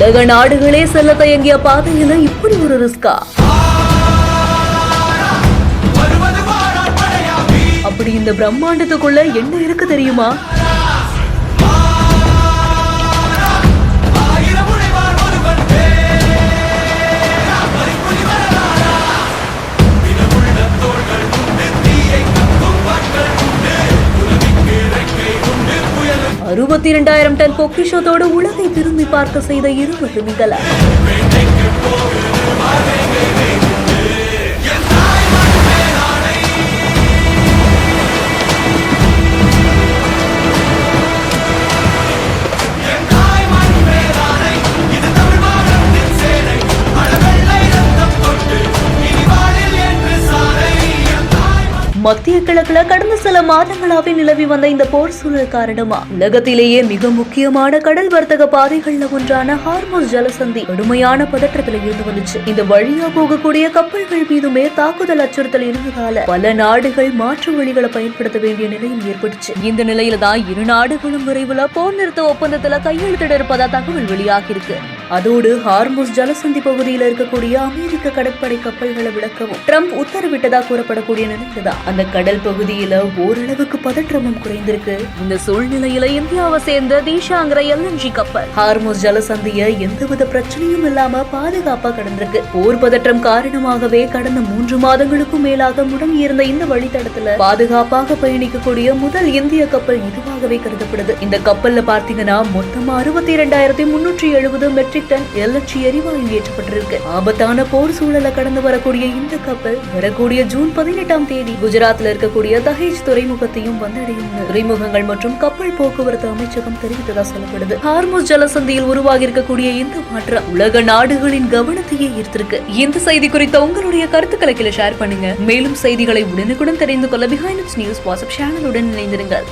உலக நாடுகளே செல்ல தயங்கிய பாதையில இப்படி ஒரு ரிஸ்கா? அப்படி இந்த பிரம்மாண்டத்துக்குள்ள என்ன இருக்கு தெரியுமா? $62,000 டன் பொக்கிஷத்தோடு உலகை திரும்பி பார்க்க செய்த இருவர் மிகல. மத்திய கிழக்குல கடந்த சில மாதங்களாவே நிலவி வந்த இந்த போர் சூழல் காரணமா உலகத்திலேயே மிக முக்கியமான கடல் வர்த்தக பாதைகள்ல ஒன்றான ஹார்முஸ் ஜலசந்தி கடுமையான பதற்றத்துல இருந்து வந்துச்சு. இந்த வழியா போகக்கூடிய கப்பல்கள் மீதுமே தாக்குதல் அச்சுறுத்தல் இருந்ததால பல நாடுகள் மாற்று வழிகளை பயன்படுத்த வேண்டிய நிலையும் ஏற்பட்டுச்சு. இந்த நிலையில தான் இரு நாடுகளும் விரைவில் போர் நிறுத்த ஒப்பந்தத்துல கையெழுத்திட இருப்பதா தகவல் வெளியாகி இருக்கு. அதோடு ஹார்முஸ் ஜலசந்தி பகுதியில் இருக்கக்கூடிய அமெரிக்க கடற்படை கப்பல்களை விளக்கவும் ட்ரம்ப் உத்தரவிட்டதா கூறப்படக்கூடிய நிலையில தான் அந்த கடல் பகுதியில ஓரளவுக்கு பதற்றமும் குறைந்திருக்கு. இந்த சூழ்நிலையில இந்தியாவை சேர்ந்த தீஷாங்கிற LNG கப்பல் ஹார்முஸ் ஜலசந்திய எந்தவித பிரச்சனையும் இல்லாம பாதுகாப்பா கடந்திருக்கு. போர் பதற்றம் காரணமாகவே கடந்த 3 மாதங்களுக்கும் மேலாக முடங்கியிருந்த இந்த வழித்தடத்துல பாதுகாப்பாக பயணிக்கக்கூடிய முதல் இந்திய கப்பல் இதுவாகவே கருதப்படுது. இந்த கப்பல்ல பார்த்தீங்கன்னா மொத்தமா 62,370 மெட்ரிக் டன் LNG எரிவாயு ஏற்றப்பட்டிருக்கு. ஆபத்தான போர் சூழலை கடந்து வரக்கூடிய இந்த கப்பல் வரக்கூடிய ஜூன் 18ஆம் தேதி குஜராத்ல இருக்கக்கூடிய தஹேஜ் துறைமுகத்தையும் வந்தடையும் துறைமுகங்கள் மற்றும் கப்பல் போக்குவரத்து அமைச்சகம் தெரிவித்ததா சொல்லப்படுது. ஹார்முஸ் ஜலசந்தியில் உருவாகி இருக்கக்கூடிய இந்த மாற்றம் உலக நாடுகளின் கவனத்தையே ஈர்த்திருக்கு. இந்த செய்தி குறித்த உங்களுடைய கருத்துக்களை கீழே ஷேர் பண்ணுங்க. மேலும் செய்திகளை உடனுக்குடன் தெரிந்து கொள்ள பிஹைண்ட் நியூஸ் வாட்ஸ்அப் சேனலுடன் இணைந்திருங்கள்.